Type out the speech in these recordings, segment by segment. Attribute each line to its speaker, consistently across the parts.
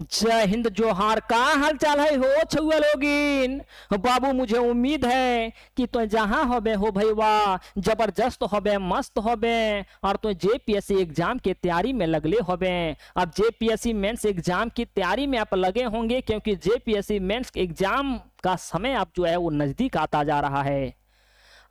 Speaker 1: जय हिंद जोहार। का हाल चाल है हो छुआ लोगिन। बाबू मुझे उम्मीद है कि तो जहां होबे हो भैया जबरदस्त होबे, मस्त होबे और तो जेपीएससी एग्जाम की तैयारी में लगले होबे। अब जेपीएससी मेंस एग्जाम की तैयारी में आप लगे होंगे क्योंकि जेपीएससी मेंस एग्जाम का समय अब जो है वो नजदीक आता जा रहा है।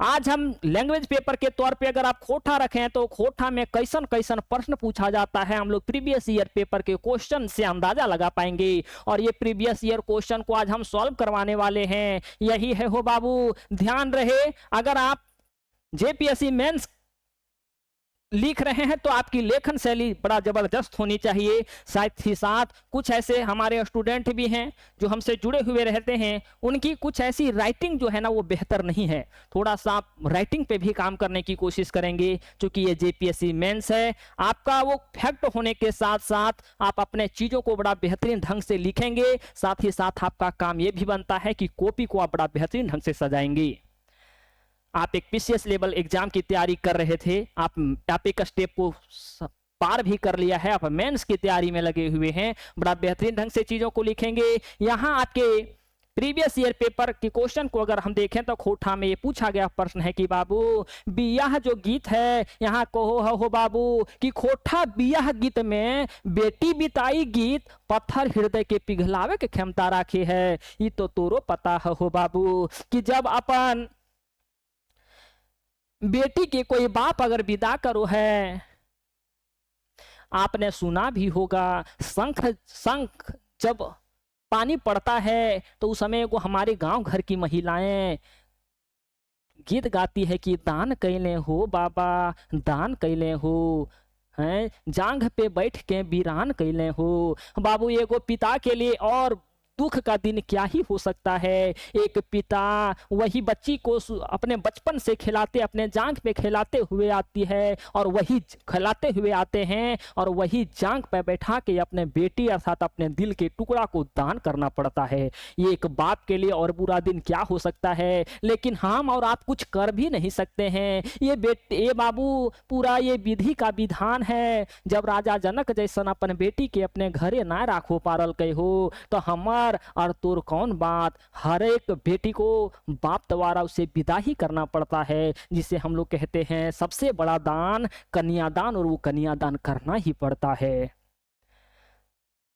Speaker 1: आज हम लैंग्वेज पेपर के तौर पे अगर आप खोटा रखें तो खोटा में कैसन कैसन प्रश्न पूछा जाता है हम लोग प्रीवियस ईयर पेपर के क्वेश्चन से अंदाजा लगा पाएंगे। और ये प्रीवियस ईयर क्वेश्चन को आज हम सॉल्व करवाने वाले हैं। यही है हो बाबू, ध्यान रहे। अगर आप जेपीएससी मेंस लिख रहे हैं तो आपकी लेखन शैली बड़ा जबरदस्त होनी चाहिए। साथ ही साथ कुछ ऐसे हमारे स्टूडेंट भी हैं जो हमसे जुड़े हुए रहते हैं, उनकी कुछ ऐसी राइटिंग जो है ना वो बेहतर नहीं है। थोड़ा सा आप राइटिंग पे भी काम करने की कोशिश करेंगे क्योंकि ये जेपीएससी मेंस है। आपका वो फैक्ट होने के साथ साथ आप अपने चीजों को बड़ा बेहतरीन ढंग से लिखेंगे। साथ ही साथ आपका काम ये भी बनता है कि कॉपी को आप बड़ा बेहतरीन ढंग से सजाएंगे। आप एक पीसीएस लेवल एग्जाम की तैयारी कर रहे थे, आप एक स्टेप को पार भी कर लिया है, आप मेंस की तैयारी में लगे हुए हैं, बड़ा बेहतरीन ढंग से चीजों को लिखेंगे। यहाँ आपके प्रीवियस ईयर पेपर के क्वेश्चन को अगर हम देखें तो खोटा में ये पूछा गया प्रश्न है कि बाबू बियाह जो गीत है यहाँ कहो हो बाबू कि खोटा बियाह गीत में बेटी बिताई गीत पत्थर हृदय के पिघलावे के क्षमता राखी है। ये तो तोरो पता है हो बाबू कि जब अपन बेटी के कोई बाप अगर विदा करो है, आपने सुना भी होगा शंख शंख जब पानी पड़ता है तो उस समय को हमारे गांव घर की महिलाएं गीत गाती है कि दान कैले हो बाबा, दान कैले हो हैं, जांघ पे बैठ के वीरान कैले हो। बाबू एगो पिता के लिए और दुख का दिन क्या ही हो सकता है। एक पिता वही बच्ची को अपने बचपन से खिलाते, अपने जांघ पे खिलाते हुए आती है और वही खिलाते हुए आते हैं और वही जांघ पे बैठा के अपने बेटी अर्थात अपने दिल के टुकड़ा को दान करना पड़ता है। ये एक बाप के लिए और बुरा दिन क्या हो सकता है। लेकिन हम और आप कुछ कर भी नहीं सकते हैं। ये बाबू पूरा ये विधि का विधान है। जब राजा जनक जैसन अपन बेटी के अपने घरे ना राखो पारल कहे हो तो हमार और तोर कौन बात। हर एक बेटी को बाप द्वारा उसे विदा ही करना पड़ता है, जिसे हम लोग कहते हैं सबसे बड़ा दान कन्यादान, और वो कन्यादान करना ही पड़ता है।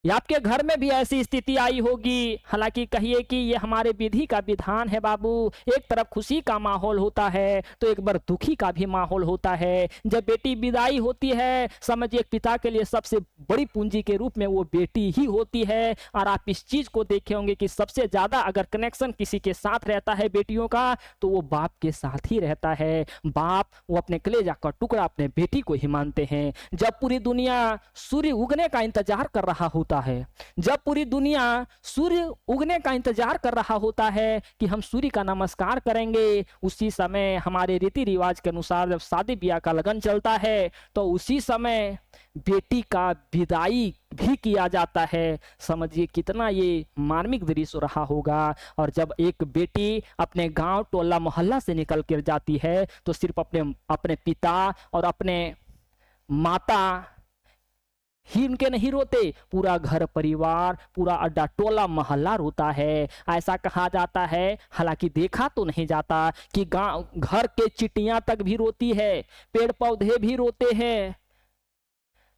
Speaker 1: या आपके घर में भी ऐसी स्थिति आई होगी। हालांकि कहिए कि ये हमारे विधि का विधान है बाबू। एक तरफ खुशी का माहौल होता है तो एक बार दुखी का भी माहौल होता है। जब बेटी विदाई होती है समझिए पिता के लिए सबसे बड़ी पूंजी के रूप में वो बेटी ही होती है। और आप इस चीज को देखे होंगे कि सबसे ज्यादा अगर कनेक्शन किसी के साथ रहता है बेटियों का तो वो बाप के साथ ही रहता है। बाप वो अपने कलेजा का टुकड़ा अपने बेटी को ही मानते हैं। जब पूरी दुनिया सूर्य उगने का इंतजार कर रहा होता है, जब पूरी दुनिया सूर्य उगने का इंतजार कर रहा होता है कि हम सूर्य का नमस्कार करेंगे, उसी समय हमारे रीति रिवाज के अनुसार जब शादी ब्याह का लगन चलता है तो उसी समय बेटी का विदाई भी किया जाता है। समझिए कितना ये मार्मिक दृश्य रहा होगा। और जब एक बेटी अपने गांव टोला मोहल्ला से निकल कर जाती है तो सिर्फ अपने पिता और अपने माता ही उनके नहीं रोते, पूरा घर परिवार पूरा अड्डा टोला मोहल्ला रोता है। ऐसा कहा जाता है, हालांकि देखा तो नहीं जाता, कि गांव घर के चिटियां तक भी रोती है, पेड़ पौधे भी रोते हैं।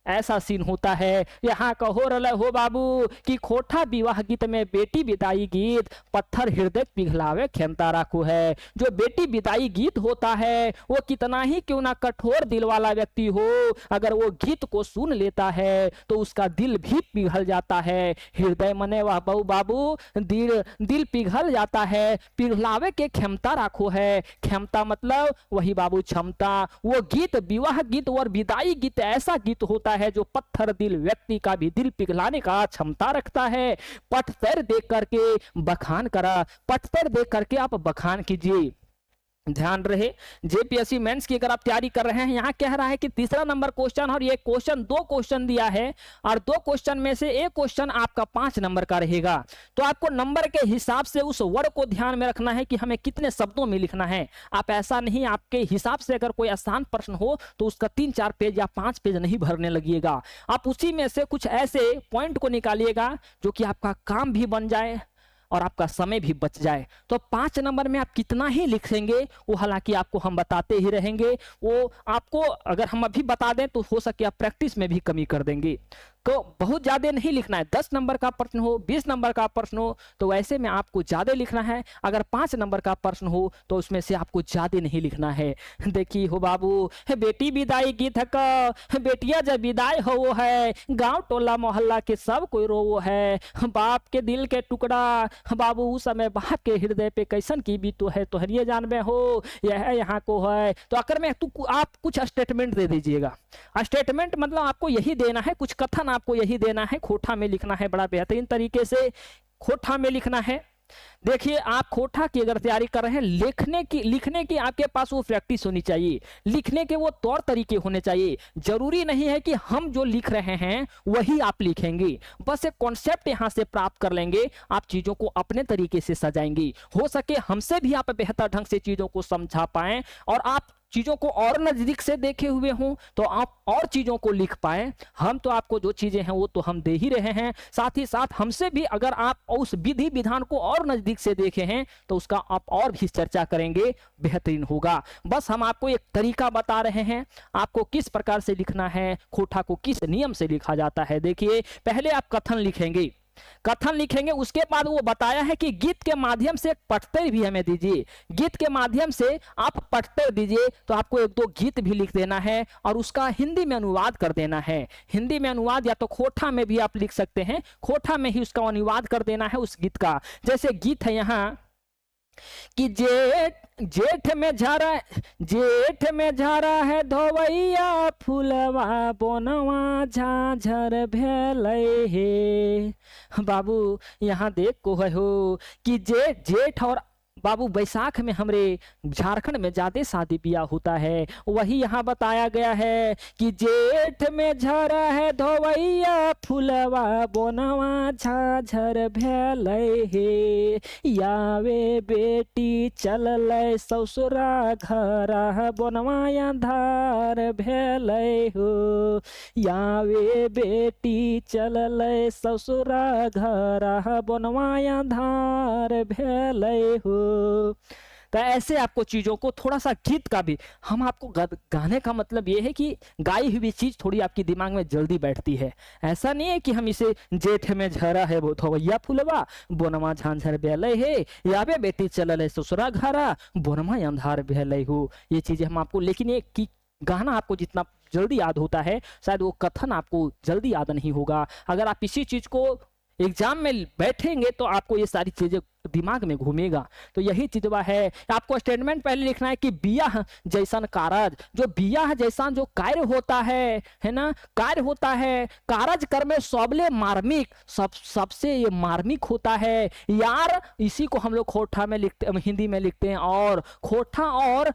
Speaker 1: ऐसा सीन होता है। यहाँ कहो रले हो बाबू कि खोटा विवाह गीत में बेटी विदाई गीत पत्थर हृदय पिघलावे क्षमता राखू है। जो बेटी विदाई गीत होता है वो कितना ही क्यों ना कठोर दिल वाला व्यक्ति हो, अगर वो गीत को सुन लेता है तो उसका दिल भी पिघल जाता है। हृदय मने वह बहु बाबू दिल पिघल जाता है। पिघलावे के क्षमता राखो है। क्षमता मतलब वही बाबू क्षमता। वो गीत विवाह गीत और विदाई गीत ऐसा गीत होता है जो पत्थर दिल व्यक्ति का भी दिल पिघलाने का क्षमता रखता है। पटतर देख करके बखान करा, पटतर देख करके आप बखान कीजिए। ध्यान रहे, जेपीएससी मेंस की अगर आप तैयारी कर रहे हैं, यहाँ कह रहा है कि तीसरा नंबर क्वेश्चन, और ये क्वेश्चन 2 क्वेश्चन दिया है और 2 क्वेश्चन में से एक क्वेश्चन आपका 5 नंबर का रहेगा। तो आपको नंबर के हिसाब से उस वर्ड को ध्यान में रखना है कि हमें कितने शब्दों में लिखना है। आप ऐसा नहीं, आपके हिसाब से अगर कोई आसान प्रश्न हो तो उसका 3-4 पेज या 5 पेज नहीं भरने लगिएगा। आप उसी में से कुछ ऐसे पॉइंट को निकालिएगा जो कि आपका काम भी बन जाए और आपका समय भी बच जाए। तो 5 नंबर में आप कितना ही लिखेंगे वो हालांकि आपको हम बताते ही रहेंगे, वो आपको अगर हम अभी बता दें तो हो सके आप प्रैक्टिस में भी कमी कर देंगे। तो बहुत ज़्यादा नहीं लिखना है, 10 नंबर का प्रश्न हो, 20 नंबर का प्रश्न हो तो वैसे में आपको ज़्यादा लिखना है। अगर 5 नंबर का प्रश्न हो तो उसमें से आपको ज़्यादा नहीं लिखना है। देखिए हो बाबू, बेटी विदाई गीत का, बेटिया जब विदाई हो वो है, गांव टोला मोहल्ला के सब कोई रो है, बाप के दिल के टुकड़ा बाबू उस समय बाप के हृदय पे कैसन की भी तो है, तोहरिए जान में हो यह यहाँ को है। तो आकर में आप कुछ स्टेटमेंट दे दीजिएगा। स्टेटमेंट मतलब आपको यही देना है, कुछ कथन आपको यही देना है, खोटा में लिखना है, बड़ा बेहतरीन तरीके से खोटा में लिखना है। देखिए आप खोटा की अगर तैयारी कर रहे हैं, लिखने की आपके पास वो प्रैक्टिस होनी चाहिए, लिखने के वो तौर तरीके होने चाहिए। जरूरी नहीं है कि हम जो लिख रहे हैं वही आप लिखेंगे, बस एक कॉन्सेप्ट यहां से प्राप्त कर लेंगे, आप चीजों को अपने तरीके से सजाएंगे। हो सके हमसे भी आप बेहतर ढंग से चीजों को समझा पाएं और आप चीजों को और नजदीक से देखे हुए हों तो आप और चीजों को लिख पाए। हम तो आपको जो चीजें हैं वो तो हम दे ही रहे हैं, साथ ही साथ हमसे भी अगर आप उस विधि विधान को और नजदीक से देखे हैं तो उसका आप और भी चर्चा करेंगे, बेहतरीन होगा। बस हम आपको एक तरीका बता रहे हैं, आपको किस प्रकार से लिखना है, खोटा को किस नियम से लिखा जाता है। देखिए पहले आप कथन लिखेंगे, उसके बाद वो बताया है कि गीत के माध्यम से एक पठतर भी हमें दीजिए, गीत के माध्यम से आप पठतर दीजिए। तो आपको 1-2 गीत भी लिख देना है और उसका हिंदी में अनुवाद कर देना है। हिंदी में अनुवाद या तो खोटा में भी आप लिख सकते हैं, खोटा में ही उसका अनुवाद कर देना है उस गीत का। जैसे गीत है यहाँ कि जेठ में झरा है धोवैया फूलवा बोनवा झाझर भेलै हे। बाबू यहाँ देख को है हो कि जेठ और बाबू बैसाख में हमरे झारखंड में ज्यादा शादी ब्याह होता है, वही यहाँ बताया गया है कि जेठ में झरा है धोवैया फूलवा बोनवा झाझर भेलै हे, यावे बेटी चललै ससुरा घरा बोनवा अंधार भेलै हो, यावे बेटी चललै ससुरा घरा बोनवा अंधार भेलै हो। तो ऐसे आपको चीजों को थोड़ा सा गीत का भी, हम आपको गाने का मतलब ये है कि गाई हुई चीज थोड़ी आपकी दिमाग में जल्दी बैठती है। ऐसा नहीं है कि हम इसे जेठ में झरा है वो धोवैया फूलवा बोनमा झांझर बेलै हे, यावे बेटी चललै ससुरा घरा बोनमा अंधार भेलै हो। ये चीजें हम आपको, लेकिन ये कि गाना आपको जितना जल्दी याद होता है शायद वो कथन आपको जल्दी याद नहीं होगा। अगर आप इसी चीज को एग्जाम में बैठेंगे तो आपको ये सारी चीजें दिमाग में घूमेगा। तो यही चीजवा है, आपको स्टेटमेंट पहले लिखना है कि बियाह जैसन कारज, जो बियाह जैसा जो कार्य होता है ना, कार्य होता है, कारज कर में सबले मार्मिक, सबसे ये मार्मिक होता है यार। इसी को हम लोग खोटा में लिखते, हिंदी में लिखते हैं, और खोटा और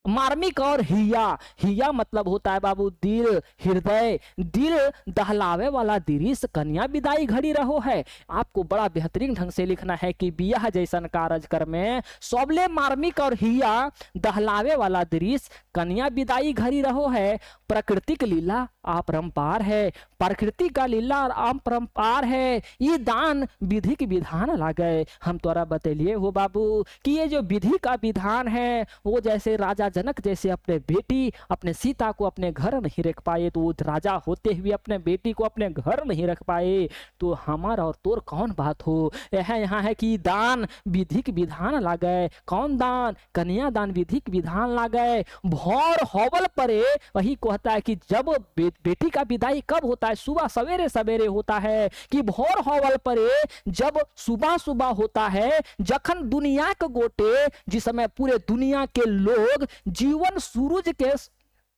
Speaker 1: मार्मिक और हिया मतलब होता है बाबू दिल, हृदय, दिल दहलावे वाला दृश्य, कन्या विदाई घड़ी रहो है। आपको बड़ा बेहतरीन ढंग से लिखना है कि बियाह जैसन कारज कर में सबले मार्मिक और हिया दहलावे वाला दृश्य, कन्या विदाई घड़ी रहो है। प्रकृति की लीला अपरंपार है, प्रकृति का लीला अपरंपार है, ये दान विधि की विधान लागे। हम तोरा बतलिए हो बाबू कि ये जो विधि का विधान है वो जैसे राजा जनक जैसे अपने बेटी, अपने सीता को अपने घर नहीं रख पाए, तो वो राजा होते हुए अपने बेटी को अपने घर नहीं रख पाए, तो हमारा और तोर कौन बात हो। यह यहाँ है कि दान विधिक विधान लागे, कौन दान, कन्या दान विधिक विधान लागे। भौर होवल परे, वही कहता है कि जब बेटी का विदाई कब होता है, सुबह सवेरे सवेरे होता है, कि भौर होवल परे जब सुबह सुबह होता है, जखन दुनिया के गोटे, जिस समय पूरे दुनिया के लोग जीवन सूरज के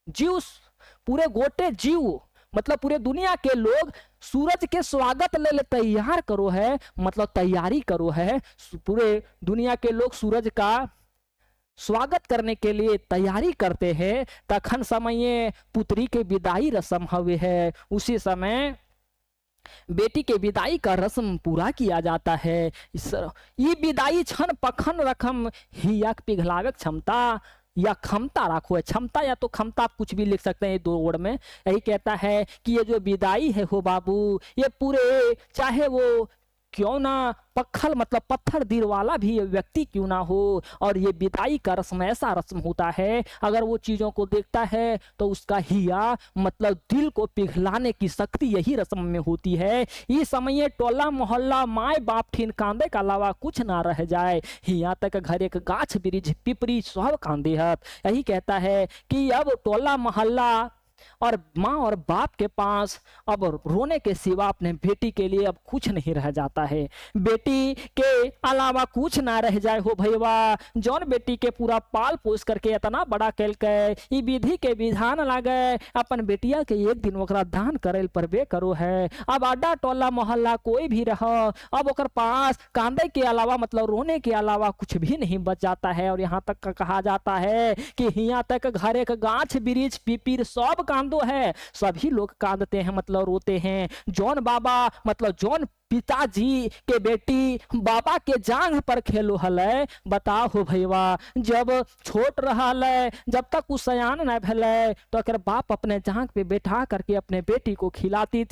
Speaker 1: जीव, पूरे गोटे जीव मतलब पूरे दुनिया के लोग सूरज के स्वागत ले तैयार करो है, मतलब तैयारी करो है। पूरे दुनिया के लोग सूरज का स्वागत करने के लिए तैयारी करते हैं, तखन समय पुत्री के विदाई रस्म हुए है। उसी समय बेटी के विदाई का रस्म पूरा किया जाता है। ये विदाई क्षण पखन रकम हिया पिघलावे क्षमता या क्षमता राखो है, क्षमता या तो क्षमता, आप कुछ भी लिख सकते हैं 2 वर्ड में। यही कहता है कि ये जो विदाई है हो बाबू, ये पूरे चाहे वो क्यों ना पत्थर मतलब पत्थर दिल वाला भी व्यक्ति क्यों ना हो, और ये विदाई का रस्म ऐसा रस्म होता है, अगर वो चीजों को देखता है तो उसका हिया मतलब दिल को पिघलाने की शक्ति यही रस्म में होती है। इस समय टोला मोहल्ला माए बाप ठीन कांदे के अलावा कुछ ना रह जाए, हिया तक घर एक गाछ वृक्ष पिपरी सब कांदे हत। यही कहता है कि अब टोला मोहल्ला और माँ और बाप के पास अब रोने के सिवा अपने बेटी के लिए अब कुछ नहीं रह जाता है। बेटी के अलावा कुछ ना रह जाए हो भैया, जौन बेटी के पूरा पाल पोस करके इतना बड़ा कैल के विधि के विधान लागे, अपन बेटिया के एक दिन ओकरा दान करे पर बे करो है। अब अड्डा टोला मोहल्ला कोई भी रहो, अब ओकर पास कांदे के अलावा मतलब रोने के अलावा कुछ भी नहीं बच जाता है। और यहाँ तक कहा जाता है कि यहाँ तक घर एक गाछ वृक्ष पिपीर सब कांदो है, सभी लोग कांदते हैं मतलब रोते हैं। जौन बाबा मतलब जौन पिताजी के बेटी बाबा के जांघ पर खेलो हले, बताओ हो भैया, जब छोट रहले, जब तक उस सयान न भले तो अगर बाप अपने जांघ पे बैठा करके अपने बेटी को खिलाते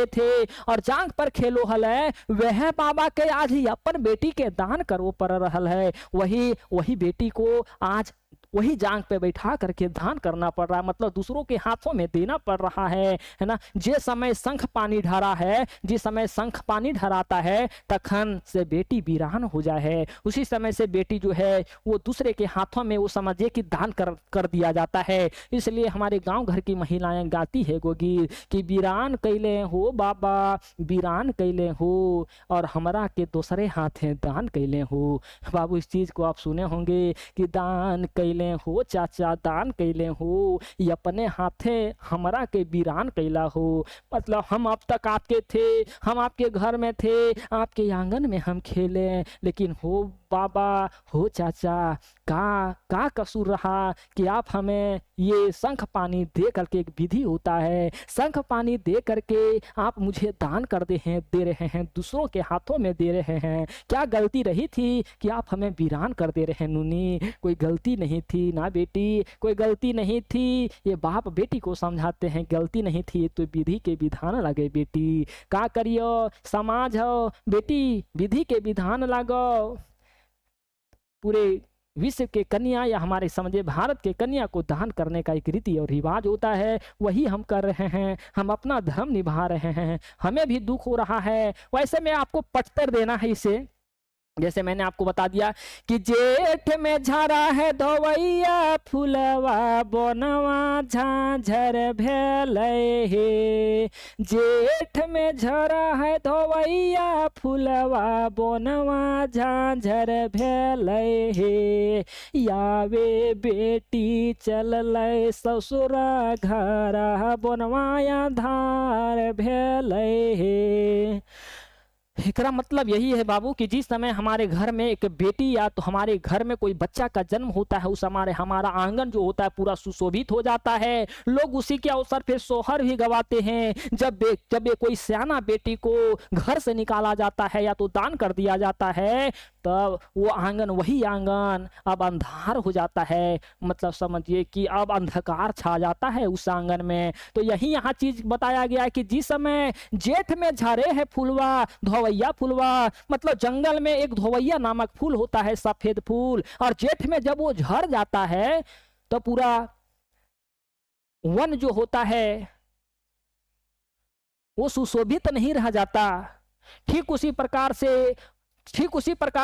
Speaker 1: थे और जांघ पर खेलो हले, वह बाबा के आज ही अपन बेटी के दान करो पर रहल है। वही बेटी को आज वही जांग पे बैठा करके दान करना पड़ रहा है, मतलब दूसरों के हाथों में देना पड़ रहा है ना। जिस समय शंख पानी ढारा है, जिस समय शंख पानी ढराता है, तखन से बेटी वीरान हो जाए है। उसी समय से बेटी जो है वो दूसरे के हाथों में वो समझे कि दान कर दिया जाता है। इसलिए हमारे गांव घर की महिलाएं गाती है गोगी कि वीरान कैले हो बाबा, वीरान कैले हो, और हमरा के दूसरे हाथे दान कैले हो। बाबू इस चीज को आप सुने होंगे कि दान कैले हो चाचा, दान कैले हो, ये अपने हाथे हमरा के वीरान कैला हो। मतलब हम अब तक आपके थे, हम आपके घर में थे, आपके आंगन में हम खेले, लेकिन हो बाबा हो चाचा, का कसूर रहा कि आप हमें ये शंख पानी दे करके, एक विधि होता है, शंख पानी दे करके आप मुझे दान कर दे रहे हैं, दूसरों के हाथों में दे रहे हैं। क्या गलती रही थी कि आप हमें वीरान कर दे रहे हैं? नूनी, कोई गलती नहीं थी ना बेटी, कोई गलती नहीं थी। ये बाप बेटी को समझाते हैं गलती नहीं थी, तो विधि के विधान लगे बेटी, का करियो, समाज हो बेटी, विधि के विधान लगो। पूरे विश्व के कन्या या हमारे समझे भारत के कन्या को दान करने का एक रीति और रिवाज होता है, वही हम कर रहे हैं। हम अपना धर्म निभा रहे हैं, हमें भी दुख हो रहा है। वैसे में आपको पट्टर देना है इसे, जैसे मैंने आपको बता दिया कि जेठ में झरा है धोवैया फुलवा, बनवा झांझर भेलै हे। जेठ में झरा है धोवैया फुलवा, बनवा झांझर भेलै हे। यावे बेटी चललै ससुरा घरा, बनवाया धार भेलै हे। एकरा मतलब यही है बाबू कि जिस समय हमारे घर में एक बेटी या तो हमारे घर में कोई बच्चा का जन्म होता है, उस हमारा आंगन जो होता है पूरा सुशोभित हो जाता है। लोग उसी के अवसर पे सोहर भी गवाते हैं। जब ये कोई सयाना बेटी को घर से निकाला जाता है या तो दान कर दिया जाता है, तब वो आंगन, वही आंगन अब अंधार हो जाता है। मतलब समझिए कि अब अंधकार छा जाता है उस आंगन में। तो यहाँ चीज बताया गया है कि जिस समय जेठ में झरे है फूलवा, धोवैया फूलवा, मतलब जंगल में एक धोवैया नामक फूल होता है, सफेद फूल, और जेठ में जब वो झड़ जाता है तो पूरा वन जो होता है वो सुशोभित नहीं रह जाता। ठीक उसी प्रकार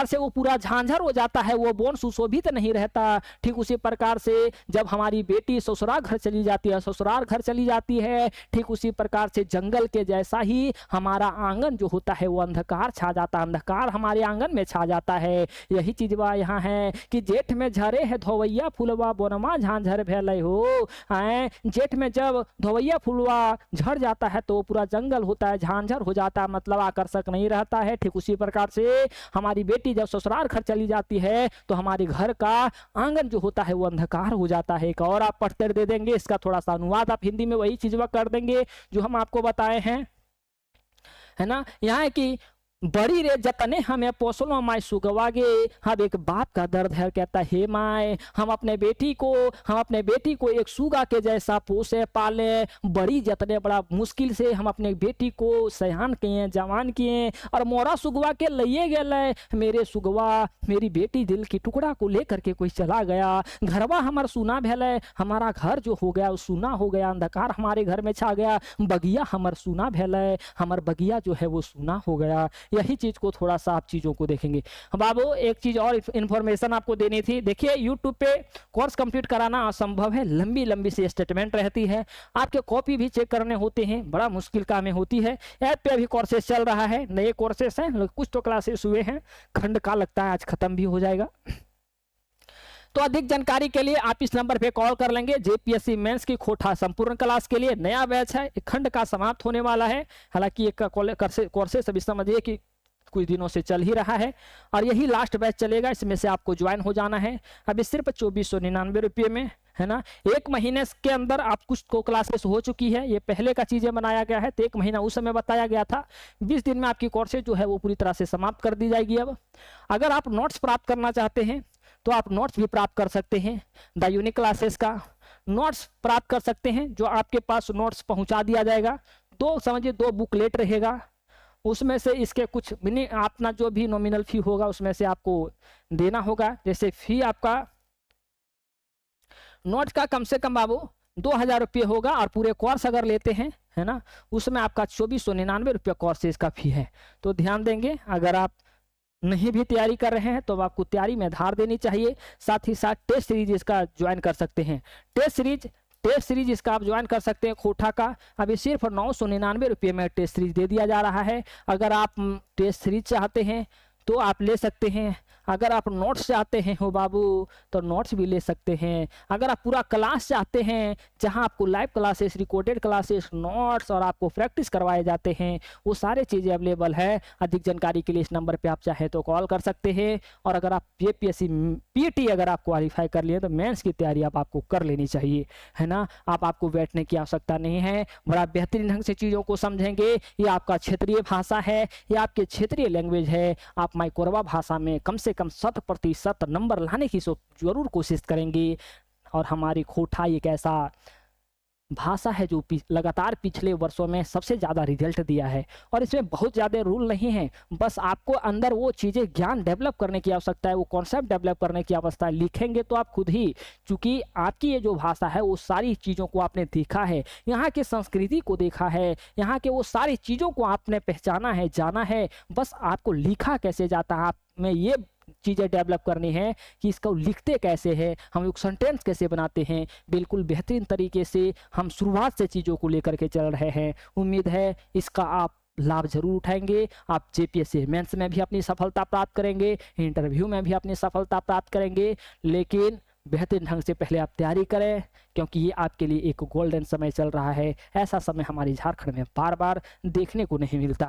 Speaker 1: से वो पूरा झांझर हो जाता है, वो बोन सुशोभित नहीं रहता। ठीक उसी प्रकार से जब हमारी बेटी ससुराल घर चली जाती है, ठीक उसी प्रकार से जंगल के जैसा ही हमारा आंगन जो होता है वो अंधकार छा जाता है, अंधकार हमारे आंगन में छा जाता है। यही चीज यहाँ है कि जेठ में झरे है धोवैया फूलवा, बोनमा झांझर भेलै हो। जेठ में जब धोवैया फूलवा झड़ जाता है तो पूरा जंगल होता है, झांझर हो जाता है, मतलब आकर्षक नहीं रहता है। ठीक उसी प्रकार से हमारी बेटी जब ससुराल घर चली जाती है तो हमारे घर का आंगन जो होता है वो अंधकार हो जाता है। एक और आप पढ़ते दे देंगे, इसका थोड़ा सा अनुवाद आप हिंदी में वही चीज कर देंगे जो हम आपको बताए हैं, है ना। यहाँ है कि बड़ी रे जतने हमें पोसलो माय सुगवागे। अब एक बाप का दर्द है, कहता हे माय हम अपने बेटी को एक सुगा के जैसा पोसे पाले, बड़ी जतने बड़ा मुश्किल से हम अपने बेटी को सयान किए जवान किए और मोरा सुगवा के लिए गए। मेरे सुगवा मेरी बेटी दिल की टुकड़ा को लेकर के कोई चला गया, घरवा हमार सुना भैले, हमारा घर जो हो गया वो सुना हो गया, अंधकार हमारे घर में छा गया, बगिया हमार सुना भैले, हमार बगिया जो है वो सुना हो गया। यही चीज को थोड़ा सा आप चीजों को देखेंगे। बाबू एक चीज और इंफॉर्मेशन आपको देनी थी। देखिए यूट्यूब पे कोर्स कंप्लीट कराना असंभव है, लंबी लंबी सी स्टेटमेंट रहती है, आपके कॉपी भी चेक करने होते हैं, बड़ा मुश्किल काम होती है। ऐप पे अभी कोर्सेज चल रहा है, नए कोर्सेज हैं, कुछ तो क्लासेस हुए हैं, खंड का लगता है आज खत्म भी हो जाएगा। तो अधिक जानकारी के लिए आप इस नंबर पे कॉल कर लेंगे। जेपीएससी मेंस की खोटा संपूर्ण क्लास के लिए नया बैच है, खंड का समाप्त होने वाला है। हालांकि एक कोर्सेस अभी समझिए कि कुछ दिनों से चल ही रहा है और यही लास्ट बैच चलेगा, इसमें से आपको ज्वाइन हो जाना है। अभी सिर्फ 2499 रुपये में, है ना। एक महीने के अंदर आप कुछ को क्लासेस हो चुकी है, ये पहले का चीजें बनाया गया है, तो एक महीना उस समय बताया गया था। 20 दिन में आपकी कोर्सेज जो है वो पूरी तरह से समाप्त कर दी जाएगी। अब अगर आप नोट्स प्राप्त करना चाहते हैं तो आप नोट्स भी प्राप्त कर सकते हैं, द यूनिक क्लासेस का नोट्स प्राप्त कर सकते हैं, जो आपके पास नोट्स पहुंचा दिया जाएगा। समझिए 2 बुकलेट रहेगा, उसमें से इसके कुछ अपना जो भी नॉमिनल फी होगा उसमें से आपको देना होगा। जैसे फी आपका नोट का कम से कम बाबू 2000 रुपये होगा और पूरे कोर्स अगर लेते हैं, है ना, उसमें आपका 2499 रुपये कोर्सेज का फी है। तो ध्यान देंगे, अगर आप नहीं भी तैयारी कर रहे हैं तो आपको तैयारी में धार देनी चाहिए। साथ ही साथ टेस्ट सीरीज इसका ज्वाइन कर सकते हैं, टेस्ट सीरीज इसका आप ज्वाइन कर सकते हैं खोटा का। अभी सिर्फ 999 रुपये में टेस्ट सीरीज दे दिया जा रहा है। अगर आप टेस्ट सीरीज चाहते हैं तो आप ले सकते हैं, अगर आप नोट्स चाहते हैं हो बाबू तो नोट्स भी ले सकते हैं, अगर आप पूरा क्लास चाहते हैं जहां आपको live classes, recorded classes, notes और आपको प्रैक्टिस करवाए जाते हैं, वो सारे चीज़ें अवेलेबल है। अधिक जानकारी के लिए इस नंबर पे आप चाहे तो कॉल कर सकते हैं। और अगर आप जेपीएससी पीटी अगर आप क्वालिफाई कर लिए तो मेंस की तैयारी आपको कर लेनी चाहिए, है ना। आपको बैठने की आवश्यकता नहीं है, बड़ा बेहतरीन ढंग से चीज़ों को समझेंगे। ये आपका क्षेत्रीय भाषा है, ये आपके क्षेत्रीय लैंग्वेज है। आप माई कोरबा भाषा में कम से कम 100% नंबर लाने की जरूर कोशिश करेंगे। और हमारी खोटा एक ऐसा भाषा है जो लगातार पिछले वर्षों में सबसे ज़्यादा रिजल्ट दिया है। और इसमें बहुत ज़्यादा रूल नहीं है, बस आपको अंदर वो चीज़ें ज्ञान डेवलप करने की आवश्यकता है, वो कॉन्सेप्ट डेवलप करने की आवश्यकता है। लिखेंगे तो आप खुद ही, चूँकि आपकी ये जो भाषा है वो सारी चीज़ों को आपने देखा है, यहाँ की संस्कृति को देखा है, यहाँ के वो सारी चीज़ों को आपने पहचाना है, जाना है। बस आपको लिखा कैसे जाता है, आप में ये चीज़ें डेवलप करनी है कि इसको लिखते कैसे हैं, हम लोग सेंटेंस कैसे बनाते हैं। बिल्कुल बेहतरीन तरीके से हम शुरुआत से चीज़ों को लेकर के चल रहे हैं। उम्मीद है इसका आप लाभ जरूर उठाएंगे। आप जेपीएससी मेंस में भी अपनी सफलता प्राप्त करेंगे, इंटरव्यू में भी अपनी सफलता प्राप्त करेंगे। लेकिन बेहतरीन ढंग से पहले आप तैयारी करें, क्योंकि ये आपके लिए एक गोल्डन समय चल रहा है। ऐसा समय हमारी झारखंड में बार बार देखने को नहीं मिलता।